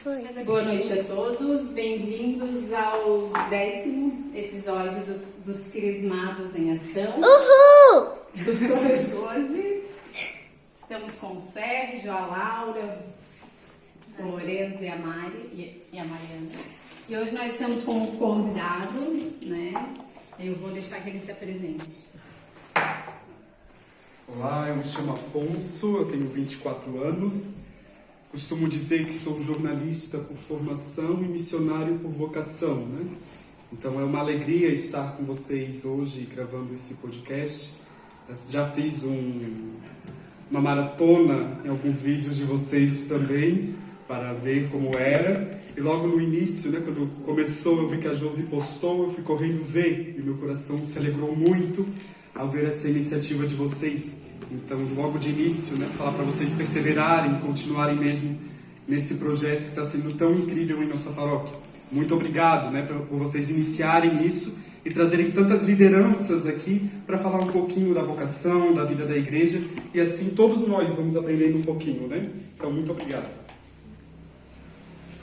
Boa noite a todos, bem-vindos ao 10º episódio dos Crismados em Ação. Uhul! Eu sou as 12. Estamos com o Sérgio, a Laura, o Lourenço e a Mari e a Mariana. E hoje nós estamos com um convidado, né? Eu vou deixar que ele se apresente. Olá, eu me chamo Afonso, eu tenho 24 anos. Costumo dizer que sou jornalista por formação e missionário por vocação, né? Então é uma alegria estar com vocês hoje gravando esse podcast. Já fiz uma maratona em alguns vídeos de vocês também, para ver como era. E logo no início, né, quando começou, eu vi que a Josi postou, eu fui correndo ver. E meu coração se alegrou muito ao ver essa iniciativa de vocês. Então, logo de início, né, falar para vocês perseverarem, continuarem mesmo nesse projeto que está sendo tão incrível em nossa paróquia. Muito obrigado, né, por vocês iniciarem isso e trazerem tantas lideranças aqui para falar um pouquinho da vocação, da vida da igreja. E assim todos nós vamos aprendendo um pouquinho, né? Então, muito obrigado.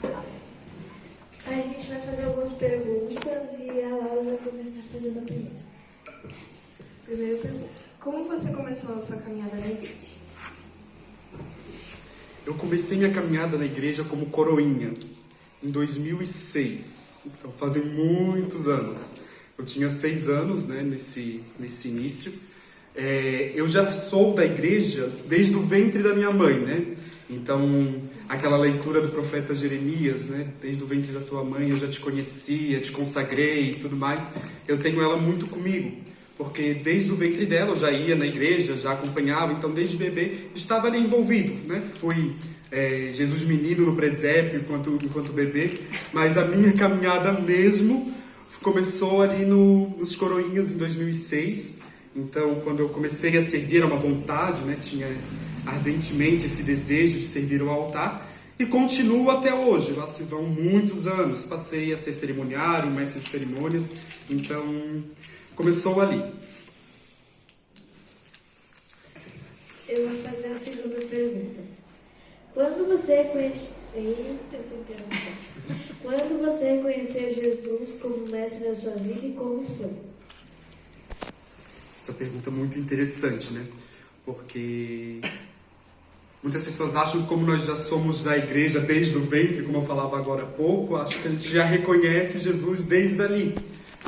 A gente vai fazer algumas perguntas e a Laura vai começar fazendo a primeira. Primeira pergunta. Como você começou a sua caminhada na igreja? Eu comecei minha caminhada na igreja como coroinha em 2006. Então, fazem muitos anos. Eu tinha 6 anos, né, nesse início. Eu já sou da igreja desde o ventre da minha mãe, né? Então, aquela leitura do profeta Jeremias, né? Desde o ventre da tua mãe eu já te conhecia, te consagrei e tudo mais. Eu tenho ela muito comigo. Porque desde o ventre dela eu já ia na igreja, já acompanhava, então desde bebê estava ali envolvido, né? Fui Jesus menino no presépio enquanto bebê, mas a minha caminhada mesmo começou ali nos Coroinhas em 2006. Então, quando eu comecei a servir, era uma vontade, né? Tinha ardentemente esse desejo de servir ao altar e continuo até hoje. Lá se vão muitos anos. Passei a ser cerimoniário, mestre de cerimônias, então começou ali. Eu vou fazer a segunda pergunta. Quando você conheceu Jesus como mestre da sua vida e como foi? Essa pergunta é muito interessante, né? Porque muitas pessoas acham que como nós já somos da igreja desde o ventre, como eu falava agora há pouco, acham que a gente já reconhece Jesus desde ali.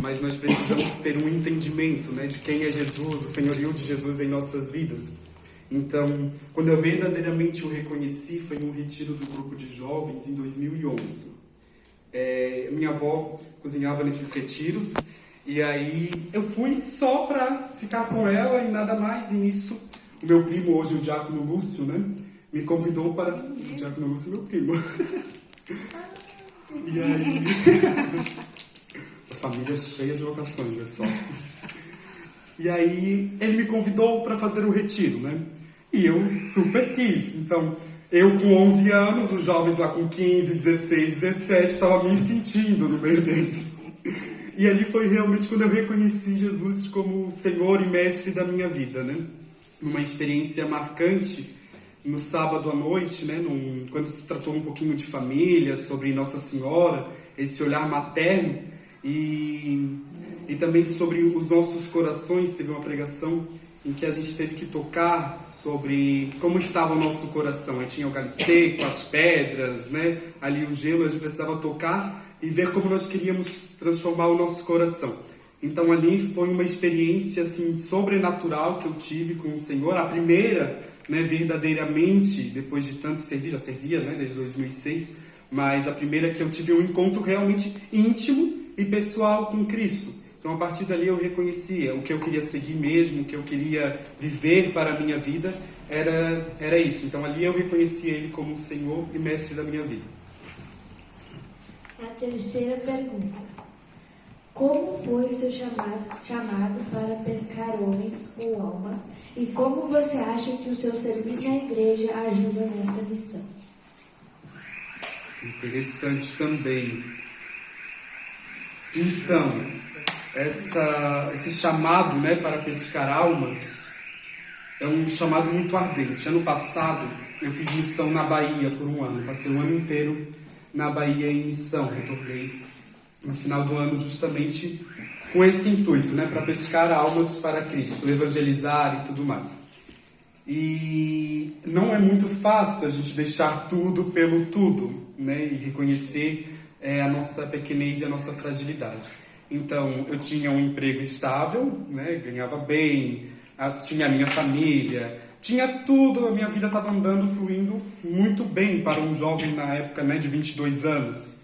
Mas nós precisamos ter um entendimento, né, de quem é Jesus, o senhorio de Jesus em nossas vidas. Então, quando eu verdadeiramente o reconheci, foi em um retiro do grupo de jovens em 2011. Minha avó cozinhava nesses retiros, e aí eu fui só para ficar com ela e nada mais. E nisso, o meu primo, hoje o Diácono Lúcio, né, me convidou para... O Diácono Lúcio é meu primo. E aí... Família cheia de vocações, pessoal. E aí ele me convidou para fazer o retiro, né? E eu super quis. Então, eu com 11 anos, os jovens lá com 15, 16, 17, estavam me sentindo no meio deles. E ali foi realmente quando eu reconheci Jesus como Senhor e Mestre da minha vida, né? Uma experiência marcante no sábado à noite, né? Quando se tratou um pouquinho de família, sobre Nossa Senhora, esse olhar materno. E também sobre os nossos corações, teve uma pregação em que a gente teve que tocar sobre como estava o nosso coração. Aí tinha o galho seco, as pedras, né? Ali o gelo, a gente precisava tocar e ver como nós queríamos transformar o nosso coração. Então ali foi uma experiência assim, sobrenatural que eu tive com o Senhor. A primeira, né, verdadeiramente, depois de tanto servir, já servia, né, desde 2006, mas a primeira que eu tive um encontro realmente íntimo e pessoal com Cristo. Então, a partir dali eu reconhecia o que eu queria seguir mesmo, o que eu queria viver para a minha vida, era isso. Então, ali eu reconhecia Ele como o Senhor e Mestre da minha vida. A terceira pergunta. Como foi o seu chamado para pescar homens ou almas? E como você acha que o seu servir na igreja ajuda nesta missão? Interessante também. Então, esse chamado, né, para pescar almas é um chamado muito ardente. Ano passado eu fiz missão na Bahia por um ano. Passei o ano inteiro na Bahia em missão. Retornei no final do ano justamente com esse intuito, né, para pescar almas para Cristo, evangelizar e tudo mais. E não é muito fácil a gente deixar tudo pelo tudo, né, e reconhecer a nossa pequenez e a nossa fragilidade. Então, eu tinha um emprego estável, né, ganhava bem, tinha a minha família, tinha tudo, a minha vida estava andando, fluindo muito bem para um jovem na época, né, de 22 anos,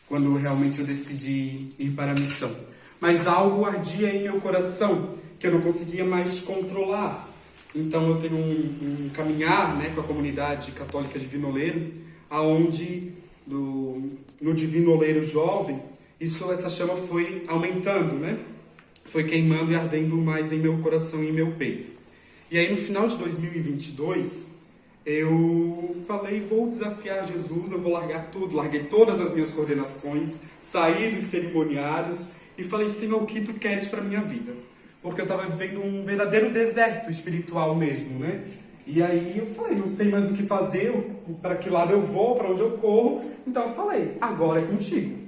quando realmente eu decidi ir para a missão. Mas algo ardia em meu coração que eu não conseguia mais controlar. Então eu tenho um caminhar, né, com a comunidade católica de Vinoleiro, aonde no Divino Oleiro Jovem, essa chama foi aumentando, né? Foi queimando e ardendo mais em meu coração e em meu peito. E aí no final de 2022, eu falei, vou desafiar Jesus, eu vou largar tudo. Larguei todas as minhas coordenações, saí dos cerimoniários e falei, Senhor, o que tu queres para minha vida? Porque eu estava vivendo um verdadeiro deserto espiritual mesmo, né? E aí eu falei, não sei mais o que fazer, para que lado eu vou, para onde eu corro. Então eu falei, agora é contigo.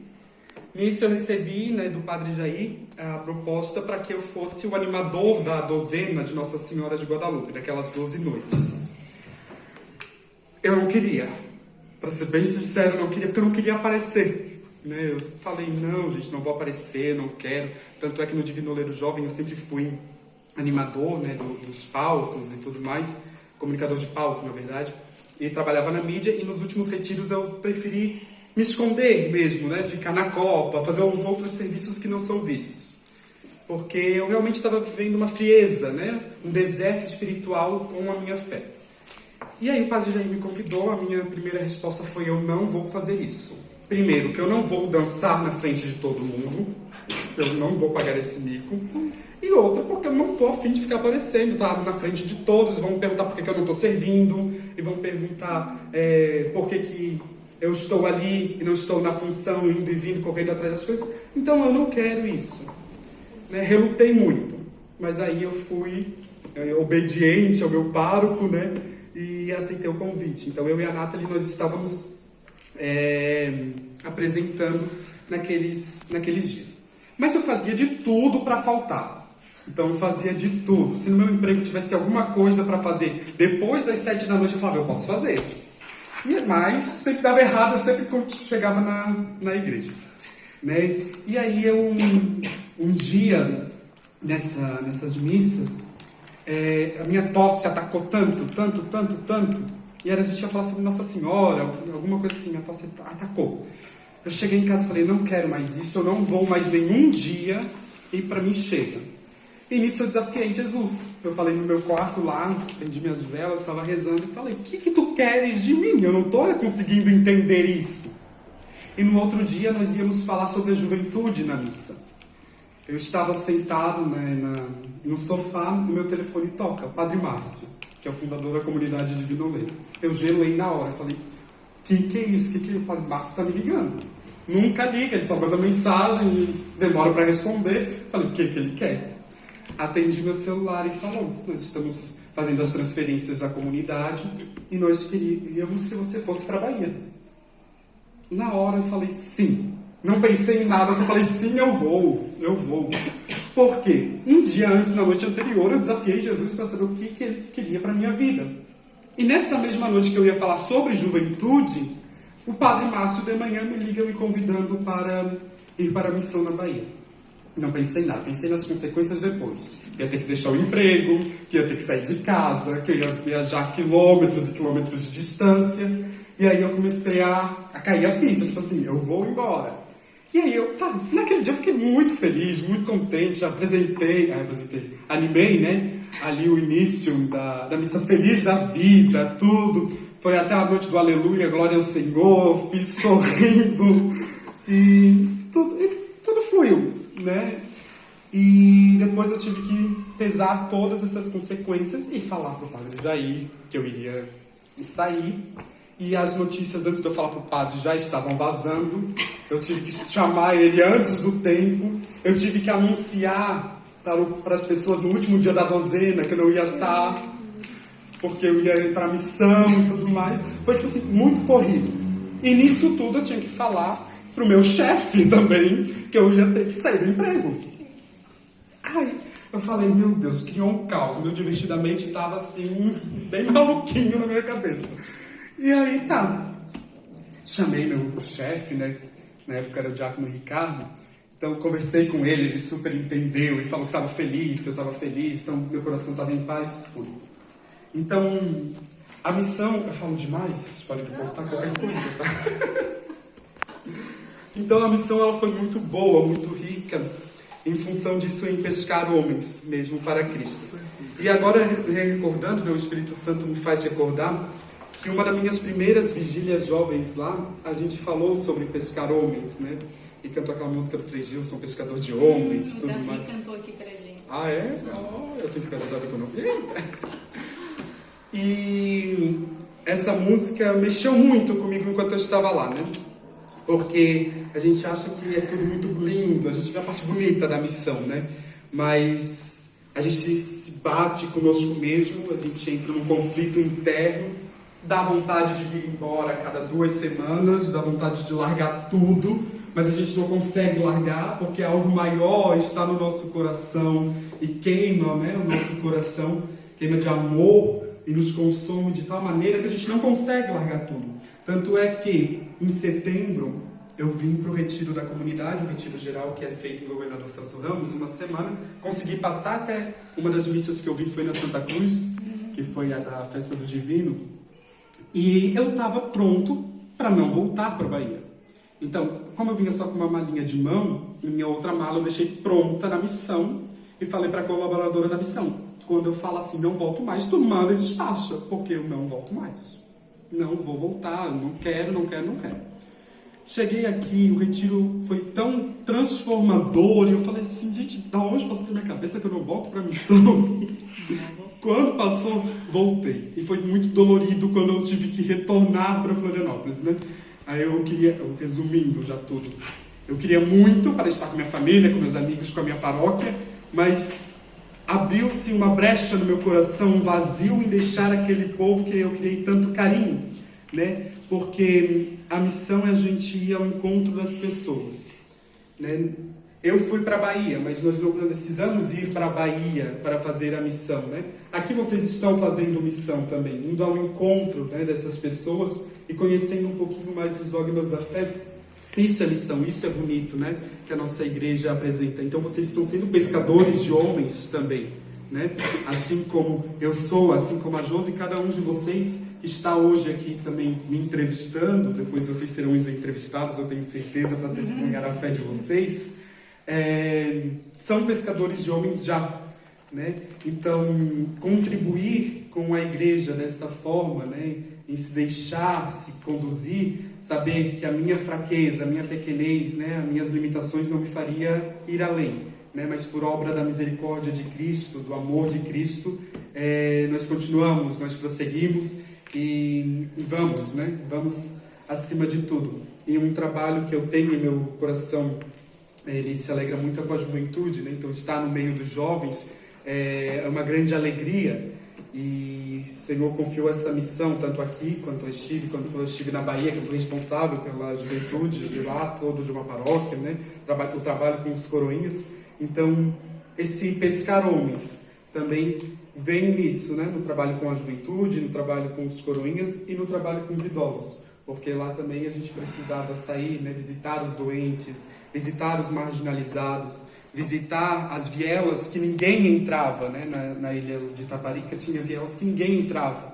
Nisso eu recebi, né, do Padre Jair a proposta para que eu fosse o animador da dozena de Nossa Senhora de Guadalupe, daquelas 12 noites. Eu não queria, para ser bem sincero, eu não queria, porque eu não queria aparecer. Né? Eu falei, não, gente, não vou aparecer, não quero. Tanto é que no Divino Oleiro Jovem eu sempre fui animador, né, dos palcos e tudo mais, comunicador de palco, na verdade, e trabalhava na mídia, e nos últimos retiros eu preferi me esconder mesmo, né, ficar na copa, fazer os outros serviços que não são vistos. Porque eu realmente estava vivendo uma frieza, né, um deserto espiritual com a minha fé. E aí o Padre Jair me convidou, a minha primeira resposta foi, eu não vou fazer isso. Primeiro, que eu não vou dançar na frente de todo mundo, que eu não vou pagar esse mico. E outra, porque eu não estou a fim de ficar aparecendo, tá? Na frente de todos, vão me perguntar por que eu não estou servindo, e vão perguntar por que eu estou ali e não estou na função, indo e vindo, correndo atrás das coisas. Então eu não quero isso. Né? Relutei muito, mas aí eu fui obediente ao meu pároco, né? E aceitei o convite. Então eu e a Nathalie, nós estávamos apresentando naqueles dias. Mas eu fazia de tudo para faltar. Então eu fazia de tudo. Se no meu emprego tivesse alguma coisa para fazer depois das 7 da noite, eu falava, eu posso fazer. Mas sempre dava errado, sempre quando chegava na igreja. Né? E aí um dia, nessas missas, a minha tosse atacou tanto, e a gente ia falar sobre Nossa Senhora, alguma coisa assim, a tosse atacou. Eu cheguei em casa e falei, não quero mais isso, eu não vou mais nenhum dia, e para mim chega. E nisso eu desafiei Jesus. Eu falei no meu quarto lá, acendi minhas velas, estava rezando e falei, o que tu queres de mim? Eu não estou conseguindo entender isso. E no outro dia nós íamos falar sobre a juventude na missa. Eu estava sentado, né, no sofá, o meu telefone toca, o Padre Márcio, que é o fundador da comunidade de Vinoleiro. Eu gelei na hora, falei, que é isso? Que o Padre Márcio está me ligando? Nunca liga, ele só manda mensagem e demora para responder. Falei, o que ele quer? Atendi meu celular e falou, nós estamos fazendo as transferências da comunidade e nós queríamos que você fosse para a Bahia. Na hora eu falei, sim. Não pensei em nada, só falei, sim, eu vou. Por quê? Um dia antes, na noite anterior, eu desafiei Jesus para saber o que ele queria para a minha vida. E nessa mesma noite que eu ia falar sobre juventude, o Padre Márcio de manhã me liga me convidando para ir para a missão na Bahia. Não pensei em nada, pensei nas consequências depois. Ia ter que deixar o emprego, que ia ter que sair de casa, que eu ia viajar quilômetros e quilômetros de distância. E aí eu comecei a cair a ficha, tipo assim, eu vou embora. E aí naquele dia eu fiquei muito feliz, muito contente, animei, né, ali o início da missa Feliz da Vida, tudo. Foi até a noite do Aleluia, Glória ao Senhor, fiz sorrindo, e tudo fluiu, né? E depois eu tive que pesar todas essas consequências e falar para o Padre Jair que eu iria sair. E as notícias, antes de eu falar para o padre, já estavam vazando. Eu tive que chamar ele antes do tempo. Eu tive que anunciar para as pessoas no último dia da dozena que eu não ia estar, porque eu ia para a missão e tudo mais. Foi, tipo assim, muito corrido. E nisso tudo eu tinha que falar pro meu chefe também que eu ia ter que sair do emprego. Ai, eu falei, meu Deus, criou um caos. Meu divertidamente estava assim, bem maluquinho na minha cabeça. E aí tá. Chamei meu chefe, né? Na época era o Diácono Ricardo. Então conversei com ele, ele super entendeu e falou que estava feliz, eu estava feliz, então meu coração estava em paz, fui. Então, a missão, eu falo demais, vocês podem me cortar qualquer coisa, tá? Então a missão ela foi muito boa, muito rica, em função disso em pescar homens, mesmo para Cristo. E agora, recordando, meu Espírito Santo me faz recordar que uma das minhas primeiras vigílias jovens lá, a gente falou sobre pescar homens, né? E cantou aquela música do Frei Gilson, pescador de homens, tudo Davi mais. cantou aqui pra gente. Ah, é? Oh, eu tenho que perguntar que eu não vi. E essa música mexeu muito comigo enquanto eu estava lá, né? Porque a gente acha que é tudo muito lindo, a gente vê a parte bonita da missão, né? Mas a gente se bate conosco mesmo, a gente entra num conflito interno, dá vontade de vir embora a cada 2 semanas, dá vontade de largar tudo, mas a gente não consegue largar porque algo maior está no nosso coração e queima, né, o nosso coração, queima de amor e nos consome de tal maneira que a gente não consegue largar tudo. Tanto é que, em setembro, eu vim para o retiro da comunidade, o retiro geral que é feito em Governador Celso Ramos, uma semana. Consegui passar até uma das missas que eu vi foi na Santa Cruz, que foi a da Festa do Divino. E eu estava pronto para não voltar para a Bahia. Então, como eu vinha só com uma malinha de mão, minha outra mala eu deixei pronta na missão e falei para a colaboradora da missão. Quando eu falo assim, não volto mais, tu manda e despacha, porque eu não volto mais. Não vou voltar, não quero. Cheguei aqui, o retiro foi tão transformador, e eu falei assim, gente, da onde passou na minha cabeça que eu não volto para a missão? Quando passou, voltei. E foi muito dolorido quando eu tive que retornar para Florianópolis, né? Aí resumindo já tudo, eu queria muito para estar com minha família, com meus amigos, com a minha paróquia, mas abriu-se uma brecha no meu coração, um vazio em deixar aquele povo que eu criei tanto carinho, né? Porque a missão é a gente ir ao encontro das pessoas, né? Eu fui para a Bahia, mas nós não precisamos ir para a Bahia para fazer a missão, né? Aqui vocês estão fazendo missão também, indo ao encontro, né, dessas pessoas e conhecendo um pouquinho mais dos dogmas da fé. Isso é missão, isso é bonito, né? Que a nossa igreja apresenta. Então vocês estão sendo pescadores de homens também, né? Assim como eu sou, assim como a Josi, cada um de vocês está hoje aqui também me entrevistando. Depois vocês serão os entrevistados, eu tenho certeza, para testemunhar a fé de vocês. São pescadores de homens já, né? Então, contribuir com a igreja dessa forma, né? Em se deixar, se conduzir, saber que a minha fraqueza, a minha pequenez, né? As minhas limitações não me faria ir além, né? Mas por obra da misericórdia de Cristo, do amor de Cristo, nós continuamos, nós prosseguimos e vamos, né? Vamos acima de tudo. E um trabalho que eu tenho em meu coração, ele se alegra muito com a juventude, né? Então estar no meio dos jovens é uma grande alegria, e o Senhor confiou essa missão tanto aqui quando eu estive na Bahia, que eu fui responsável pela juventude de lá, todo de uma paróquia, né? O trabalho com os coroinhas. Então esse pescar homens também vem nisso, né? No trabalho com a juventude, no trabalho com os coroinhas e no trabalho com os idosos, porque lá também a gente precisava sair, né? Visitar os doentes, visitar os marginalizados, visitar as vielas que ninguém entrava, né? Na ilha de Itaparica tinha vielas que ninguém entrava.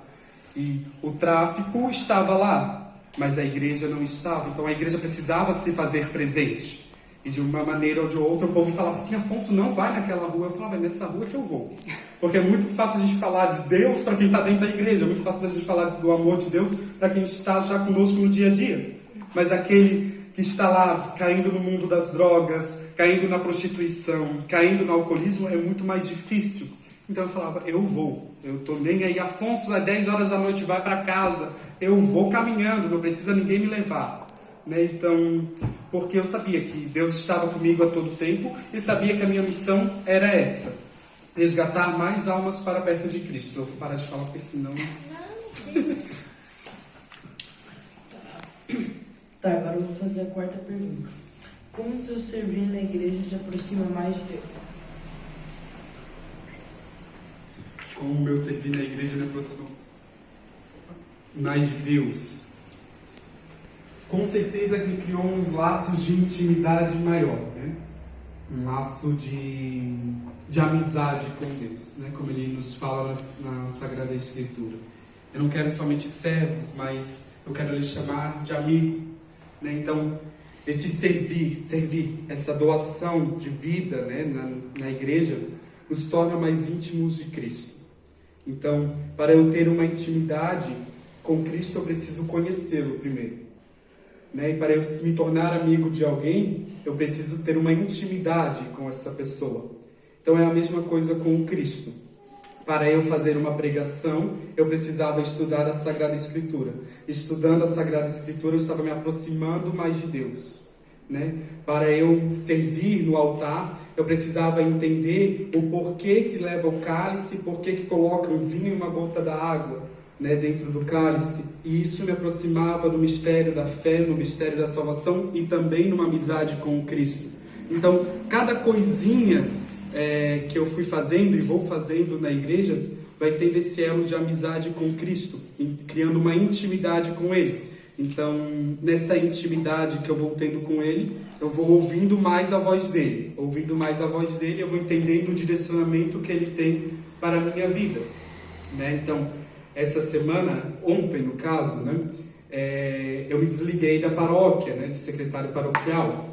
E o tráfico estava lá, mas a igreja não estava. Então a igreja precisava se fazer presente. E de uma maneira ou de outra o povo falava assim, Afonso, não vai naquela rua. Eu falava, é nessa rua que eu vou. Porque é muito fácil a gente falar de Deus para quem está dentro da igreja. É muito fácil a gente falar do amor de Deus para quem está já conosco no dia a dia. Mas aquele que está lá caindo no mundo das drogas, caindo na prostituição, caindo no alcoolismo, é muito mais difícil. Então eu falava, eu vou, eu estou nem aí, Afonso, às 10 horas da noite vai para casa, eu vou caminhando, não precisa ninguém me levar, né? Então, porque eu sabia que Deus estava comigo a todo tempo e sabia que a minha missão era essa, resgatar mais almas para perto de Cristo. Eu vou parar de falar porque senão... Tá, agora eu vou fazer a quarta pergunta. Como o seu servir na igreja te aproxima mais de Deus? Como o meu servir na igreja me aproxima mais de Deus. Com certeza me criou uns laços de intimidade maior, né? Um laço de amizade com Deus, né? Como ele nos fala na Sagrada Escritura. Eu não quero somente servos, mas eu quero lhe chamar de amigo, né? Então, esse servir, essa doação de vida, né, na igreja, nos torna mais íntimos de Cristo. Então, para eu ter uma intimidade com Cristo, eu preciso conhecê-lo primeiro, né? E para eu me tornar amigo de alguém, eu preciso ter uma intimidade com essa pessoa. Então, é a mesma coisa com o Cristo. Para eu fazer uma pregação, eu precisava estudar a Sagrada Escritura. Estudando a Sagrada Escritura, eu estava me aproximando mais de Deus, né? Para eu servir no altar, eu precisava entender o porquê que leva o cálice, porquê que coloca um vinho e uma gota da água, né, dentro do cálice. E isso me aproximava do mistério da fé, no mistério da salvação e também numa amizade com o Cristo. Então, cada coisinha que eu fui fazendo e vou fazendo na igreja vai tendo esse elo de amizade com Cristo, criando uma intimidade com Ele. Então, nessa intimidade que eu vou tendo com Ele, eu vou ouvindo mais a voz dEle. Ouvindo mais a voz dEle, eu vou entendendo o direcionamento que Ele tem para a minha vida, né? Então, essa semana, ontem no caso, né, eu me desliguei da paróquia, né, de secretário paroquial.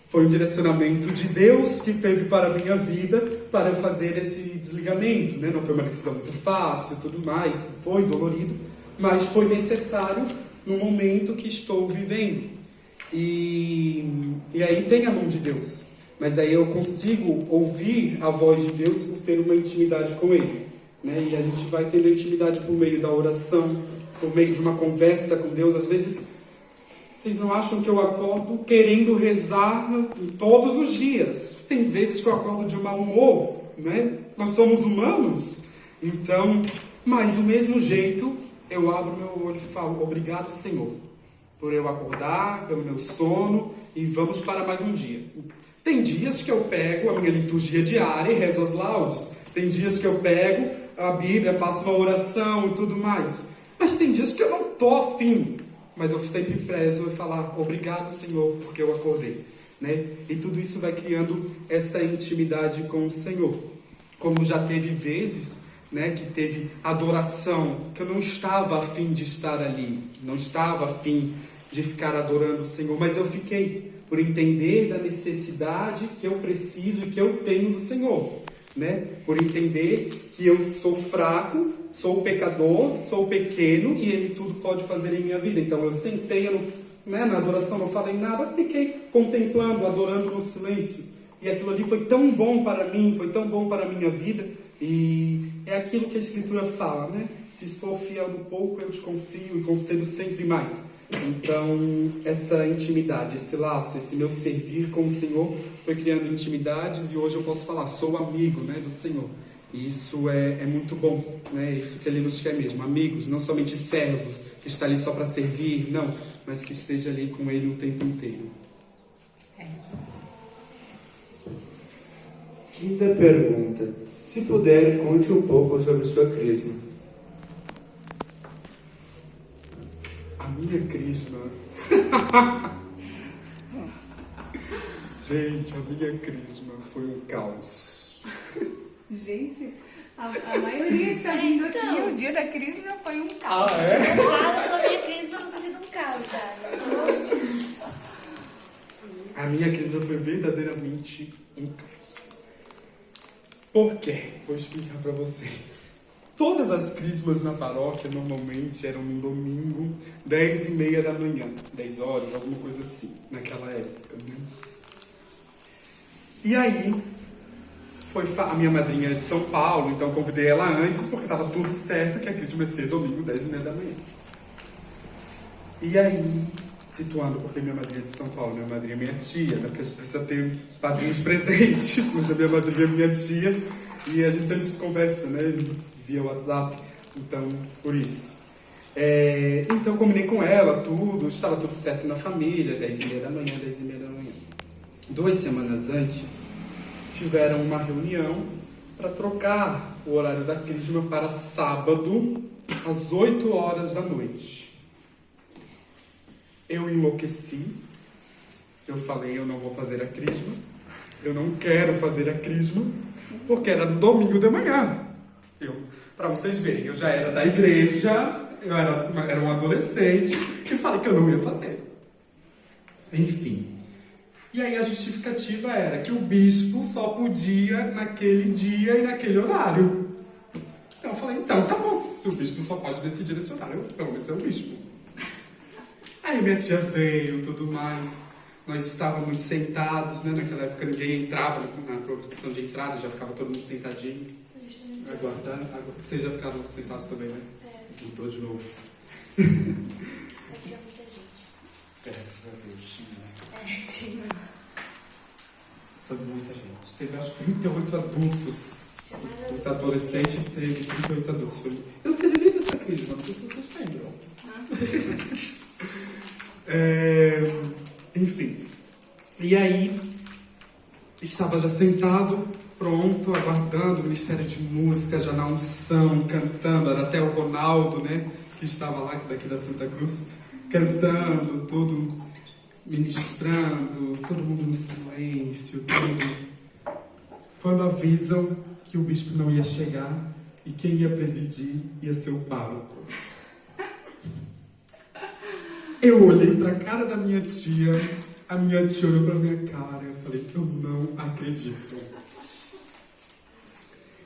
Foi um direcionamento de Deus que teve para a minha vida para eu fazer esse desligamento, né? Não foi uma decisão muito fácil e tudo mais, foi dolorido, mas foi necessário no momento que estou vivendo. E aí tem a mão de Deus, mas aí eu consigo ouvir a voz de Deus por ter uma intimidade com Ele, né? E a gente vai tendo intimidade por meio da oração, por meio de uma conversa com Deus. Às vezes, vocês não acham que eu acordo querendo rezar todos os dias? Tem vezes que eu acordo de mau humor, né? Nós somos humanos. Então, mas do mesmo jeito, eu abro meu olho e falo: obrigado, Senhor, por eu acordar, pelo meu sono, e vamos para mais um dia. Tem dias que eu pego a minha liturgia diária e rezo as laudes. Tem dias que eu pego a Bíblia, faço uma oração e tudo mais. Mas tem dias que eu não estou afim. Mas eu sempre prezo e falar: obrigado, Senhor, porque eu acordei, né? E tudo isso vai criando essa intimidade com o Senhor. Como já teve vezes, né, que teve adoração, que eu não estava afim de estar ali, não estava afim de ficar adorando o Senhor, mas eu fiquei, por entender da necessidade que eu preciso e que eu tenho do Senhor, né? Por entender que eu sou fraco, sou pecador, sou pequeno e Ele tudo pode fazer em minha vida. Então eu sentei, na adoração não falei nada, fiquei contemplando, adorando no silêncio. E aquilo ali foi tão bom para mim, foi tão bom para a minha vida. E é aquilo que a Escritura fala, né? Se for fiel no pouco, eu te confio e concedo sempre mais. Então, essa intimidade, esse laço, esse meu servir com o Senhor foi criando intimidades, e hoje eu posso falar: sou amigo, né, do Senhor. E isso é muito bom, né? Isso que Ele nos quer mesmo, amigos, não somente servos, que está ali só para servir, não, mas que esteja ali com Ele o tempo inteiro. Quinta pergunta: se puder, conte um pouco sobre sua crisma. A minha crisma. Gente, a minha crisma foi um caos. Gente, a maioria que está vindo aqui, Então. o dia da crise já foi um caos. É? Claro, na minha crise não tem sido um caos, já. A minha crisma foi verdadeiramente um caos. Por quê? Vou explicar para vocês. Todas as crismas na paróquia normalmente eram no domingo, 10h30 da manhã, 10 horas, alguma coisa assim, naquela época, né? E aí, a minha madrinha é de São Paulo, então eu convidei ela antes, porque estava tudo certo que a crisma ia ser domingo, 10h30 da manhã. E aí, situando, porque minha madrinha é de São Paulo, minha madrinha é minha tia, né? Porque a gente precisa ter os padrinhos presentes, mas a minha madrinha é minha tia, e a gente sempre se conversa, né, via WhatsApp, então, por isso. Então combinei com ela tudo, estava tudo certo na família, 10h30 da manhã, 10h30 da manhã. 2 semanas antes, tiveram uma reunião para trocar o horário da crisma para sábado, às 8 horas da noite. Eu enlouqueci, eu falei, eu não vou fazer a crisma, eu não quero fazer a crisma, porque era no domingo de manhã. Para vocês verem, eu já era da igreja, eu era um adolescente, e falei que eu não ia fazer. Enfim. E aí a justificativa era que o bispo só podia naquele dia e naquele horário. Então eu falei, então tá bom, se o bispo só pode decidir nesse horário, pelo menos é o bispo. Aí minha tia veio, tudo mais. Nós estávamos sentados, né? Naquela época ninguém entrava na procissão de entrada, já ficava todo mundo sentadinho. Aguardando. Vocês já ficavam sentados também, né? Voltou de novo. Tinha muita gente. Graças a Deus, né? Sim. Foi muita gente. Teve acho que 38 adultos. Muito adolescente teve 38 adultos. Eu celebrei essa crisma, não sei se vocês lembram. Enfim. E aí, estava já sentado, pronto, aguardando o Ministério de Música, já na unção, cantando. Era até o Ronaldo, né? Que estava lá, daqui da Santa Cruz, cantando, tudo, ministrando, todo mundo no silêncio, tudo. Quando avisam que o bispo não ia chegar e quem ia presidir ia ser o pároco. Eu olhei para a cara da minha tia, a minha tia olhou para minha cara e eu falei, eu não acredito.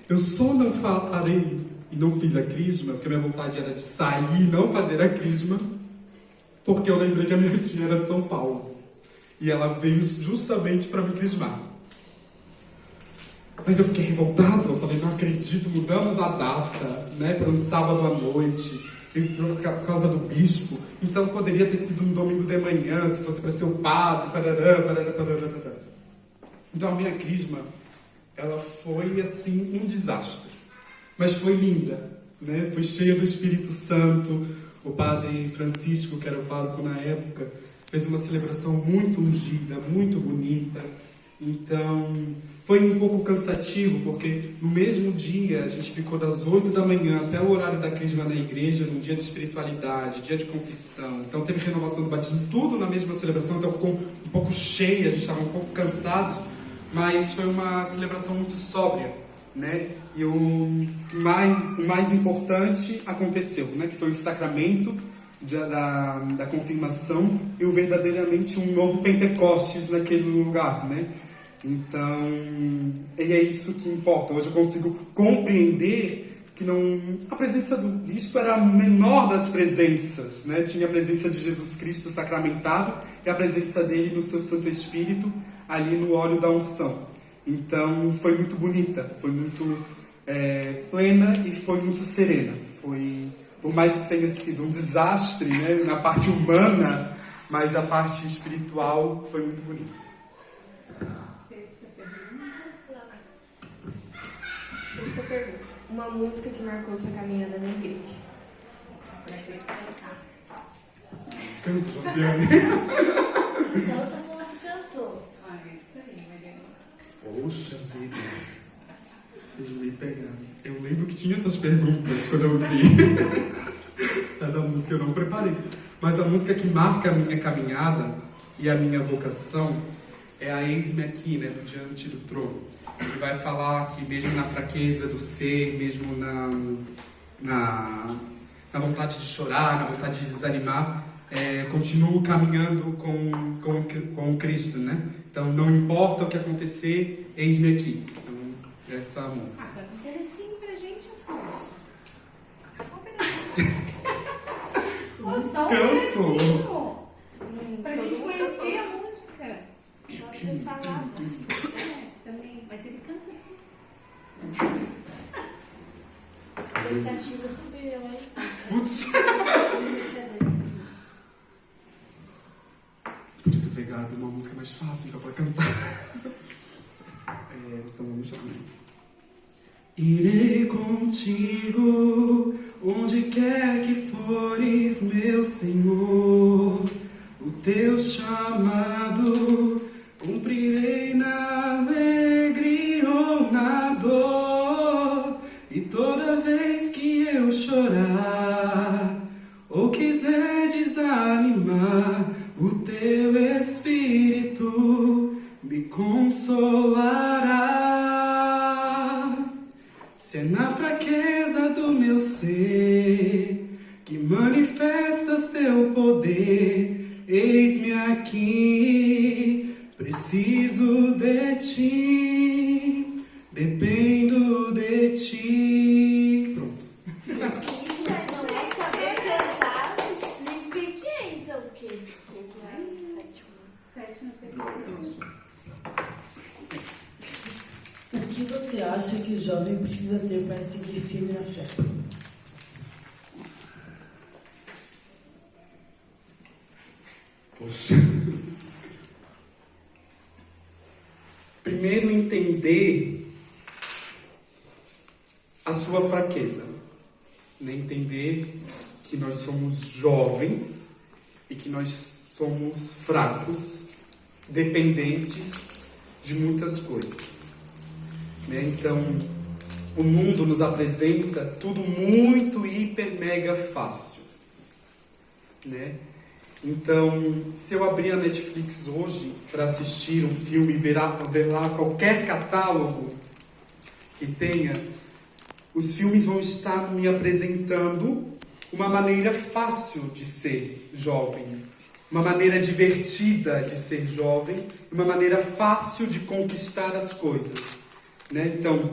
Eu só não parei e não fiz a crisma, porque a minha vontade era de sair e não fazer a crisma, porque eu lembrei que a minha tia era de São Paulo. E ela veio justamente para me crismar. Mas eu fiquei revoltado, eu falei, não acredito, mudamos a data, né, para um sábado à noite, por causa do bispo, então poderia ter sido um domingo de manhã, se fosse para ser o padre, parará. Então a minha crisma, ela foi assim, um desastre, mas foi linda, né, foi cheia do Espírito Santo. O padre Francisco, que era o pároco na época, fez uma celebração muito ungida, muito bonita. Então, foi um pouco cansativo, porque no mesmo dia a gente ficou das 8 da manhã até o horário da crisma na igreja, num dia de espiritualidade, dia de confissão. Então teve renovação do batismo, tudo na mesma celebração, então ficou um pouco cheia, a gente estava um pouco cansados, mas foi uma celebração muito sóbria, né? E o mais importante aconteceu, né? Que foi o sacramento da confirmação e o verdadeiramente um novo Pentecostes naquele lugar, né? Então, e é isso que importa. Hoje eu consigo compreender que a presença do bispo era a menor das presenças, né? Tinha a presença de Jesus Cristo sacramentado e a presença dele no seu Santo Espírito ali no óleo da unção. Então, foi muito bonita, foi muito plena e foi muito serena. Por mais que tenha sido um desastre, né, na parte humana, mas a parte espiritual foi muito bonita. Sexta pergunta. Uma música que marcou sua caminhada na igreja. Canta, Josiane. Todo mundo cantou. Isso aí, Mariana. Poxa vida. Vocês me pegaram. Eu lembro que tinha essas perguntas quando eu vi. A da música eu não preparei. Mas a música que marca a minha caminhada e a minha vocação é a Eis-me Aqui, né, do Diante do Trono. Ele vai falar que mesmo na fraqueza do ser, mesmo na vontade de chorar, na vontade de desanimar, continuo caminhando com Cristo, né? Então, não importa o que acontecer, eis-me aqui. Então, essa é a música. Canta um pedacinho pra gente, Afonso. Só um pedacinho. Só um Canto. pedacinho. Pra gente conhecer a música. Pode ser falada. Também. Mas ele canta assim. Expectativa subiu, hein? Putz! Podia ter pegado uma música mais fácil então, pra cantar. Então vamos lá. Irei contigo onde quer que fores, meu Senhor, o teu chamado cumprirei na alegria ou na dor. E toda vez que eu chorar ou quiser desanimar, o teu Espírito me consolará. Se é na fraqueza do meu ser que manifestas teu poder, eis-me aqui, preciso de ti, dependo de ti. Pronto. Não é saber cantar, explica o que é então, porque Sétima pergunta. O que você acha que o jovem precisa ter para seguir firme na fé? Poxa. Primeiro, entender a sua fraqueza. Né? Entender que nós somos jovens e que nós somos fracos, dependentes de muitas coisas. Né? Então, o mundo nos apresenta tudo muito hiper mega fácil. Né? Então, se eu abrir a Netflix hoje para assistir um filme e ver lá qualquer catálogo que tenha, os filmes vão estar me apresentando uma maneira fácil de ser jovem, uma maneira divertida de ser jovem, uma maneira fácil de conquistar as coisas. Né? Então,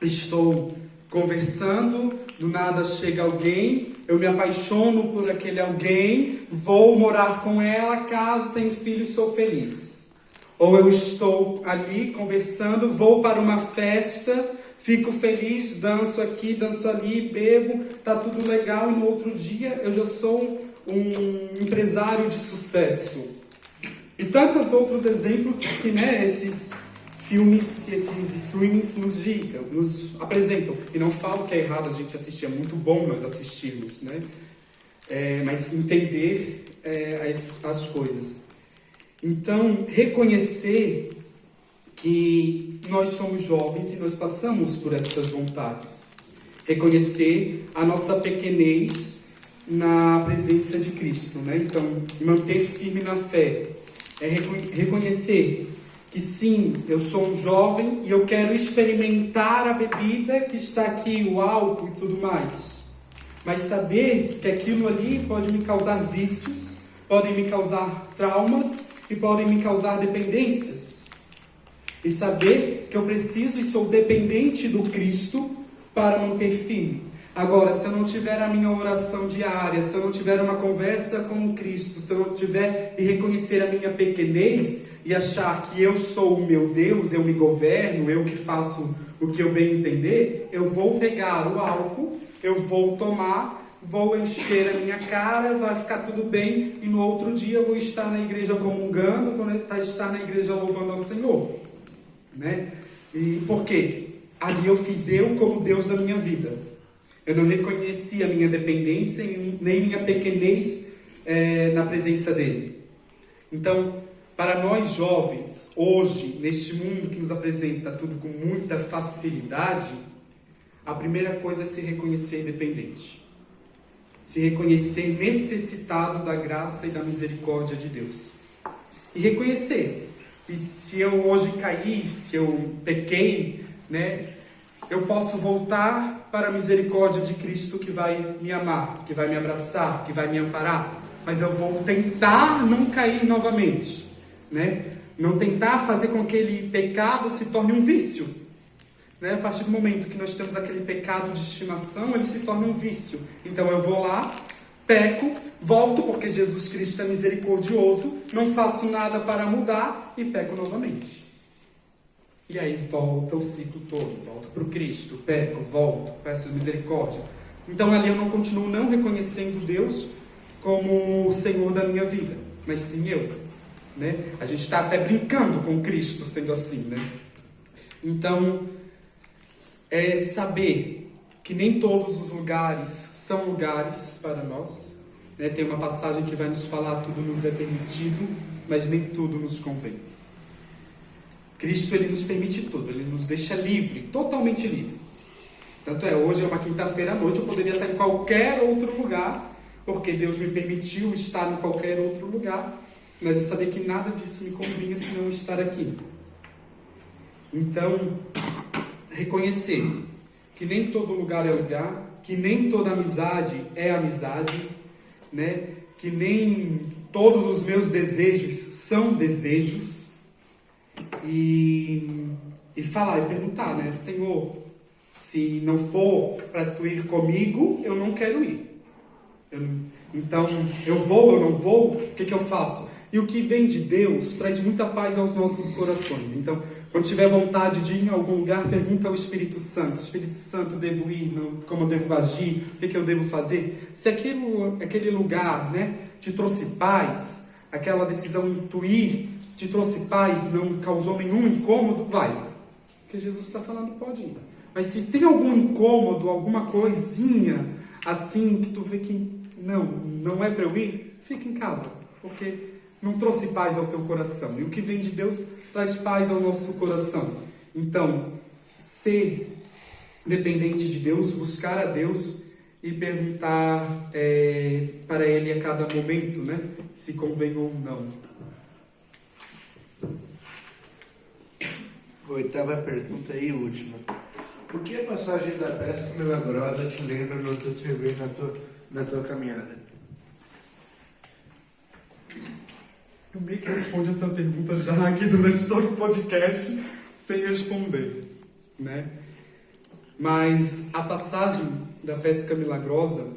estou conversando, do nada chega alguém, eu me apaixono por aquele alguém, vou morar com ela, caso tenha filho, sou feliz. Ou eu estou ali conversando, vou para uma festa, fico feliz, danço aqui, danço ali, bebo, tá tudo legal, e no outro dia eu já sou um empresário de sucesso. E tantos outros exemplos que, né, esses filmes, esses streamings nos apresentam. E não falo que é errado a gente assistir, é muito bom nós assistirmos, né? Mas entender as coisas. Então, reconhecer que nós somos jovens e nós passamos por essas vontades. Reconhecer a nossa pequenez na presença de Cristo, né? Então, manter firme na fé. É reconhecer que sim, eu sou um jovem e eu quero experimentar a bebida que está aqui, o álcool e tudo mais. Mas saber que aquilo ali pode me causar vícios, podem me causar traumas e podem me causar dependências. E saber que eu preciso e sou dependente do Cristo para manter firme. Agora, se eu não tiver a minha oração diária, se eu não tiver uma conversa com o Cristo, se eu não tiver e reconhecer a minha pequenez e achar que eu sou o meu Deus, eu me governo, eu que faço o que eu bem entender, eu vou pegar o álcool, eu vou tomar, vou encher a minha cara, vai ficar tudo bem e no outro dia eu vou estar na igreja comungando, vou estar na igreja louvando ao Senhor. Né? E por quê? Ali eu fiz eu como Deus da minha vida. Eu não reconheci a minha dependência nem minha pequenez na presença dele. Então, para nós jovens, hoje, neste mundo que nos apresenta tudo com muita facilidade, a primeira coisa é se reconhecer dependente. Se reconhecer necessitado da graça e da misericórdia de Deus. E reconhecer que se eu hoje caí, se eu pequei, né, eu posso voltar para a misericórdia de Cristo que vai me amar, que vai me abraçar, que vai me amparar. Mas eu vou tentar não cair novamente, né? Não tentar fazer com que aquele pecado se torne um vício. Né? A partir do momento que nós temos aquele pecado de estimação, ele se torna um vício. Então eu vou lá, peco, volto porque Jesus Cristo é misericordioso, não faço nada para mudar e peco novamente. E aí volta o ciclo todo, volto para o Cristo, peco, volto, peço misericórdia. Então ali eu não continuo não reconhecendo Deus como o Senhor da minha vida, mas sim eu. Né? A gente está até brincando com Cristo sendo assim, né? Então, é saber que nem todos os lugares são lugares para nós. Né? Tem uma passagem que vai nos falar: tudo nos é permitido, mas nem tudo nos convém. Cristo, ele nos permite tudo, ele nos deixa livre, totalmente livres. Tanto é, hoje é uma quinta-feira à noite, eu poderia estar em qualquer outro lugar, porque Deus me permitiu estar em qualquer outro lugar, mas eu sabia que nada disso me convinha se não estar aqui. Então, reconhecer que nem todo lugar é lugar, que nem toda amizade é amizade, né? Que nem todos os meus desejos são desejos, e falar e perguntar, né? Senhor, se não for para tu ir comigo, eu não quero ir. Então, eu vou, eu não vou, o que eu faço? E o que vem de Deus traz muita paz aos nossos corações. Então, quando tiver vontade de ir em algum lugar, pergunta ao Espírito Santo: Espírito Santo, devo ir? Como eu devo agir? O que eu devo fazer? Se aquele lugar, né, te trouxe paz, aquela decisão em tu ir te trouxe paz, não causou nenhum incômodo, vai. Porque Jesus está falando, pode ir. Mas se tem algum incômodo, alguma coisinha assim que tu vê que não é para eu ir, fica em casa, porque não trouxe paz ao teu coração. E o que vem de Deus traz paz ao nosso coração. Então, ser dependente de Deus, buscar a Deus e perguntar para Ele a cada momento, né, se convém ou não. Oitava pergunta e última. Por que a passagem da pesca milagrosa te lembra no teu servir na tua caminhada? Eu meio que respondi essa pergunta já aqui durante todo o podcast, sem responder, né? Mas a passagem da pesca milagrosa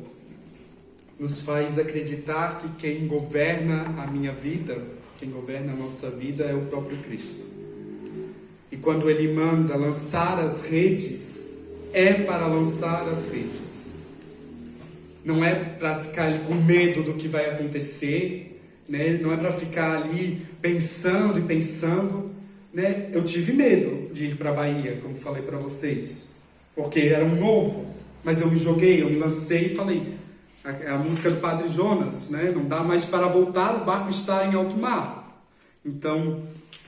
nos faz acreditar que quem governa a minha vida, quem governa a nossa vida é o próprio Cristo. E quando Ele manda lançar as redes, é para lançar as redes. Não é para ficar ali com medo do que vai acontecer, né? Não é para ficar ali pensando e pensando, né? Eu tive medo de ir para a Bahia, como falei para vocês, porque era um novo, mas eu me joguei, eu me lancei e falei, a música do Padre Jonas, né? Não dá mais para voltar, o barco está em alto mar. Então,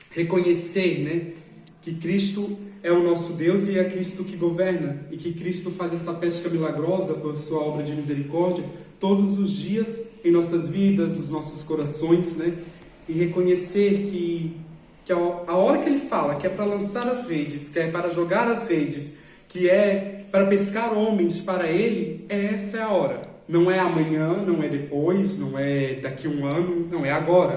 reconhecer, né, que Cristo é o nosso Deus e é Cristo que governa, e que Cristo faz essa pesca milagrosa por sua obra de misericórdia todos os dias em nossas vidas, nos nossos corações, né? E reconhecer que a hora que Ele fala que é para lançar as redes, que é para jogar as redes, que é para pescar homens para Ele, essa é a hora. Não é amanhã, não é depois, não é daqui a um ano, não, é agora.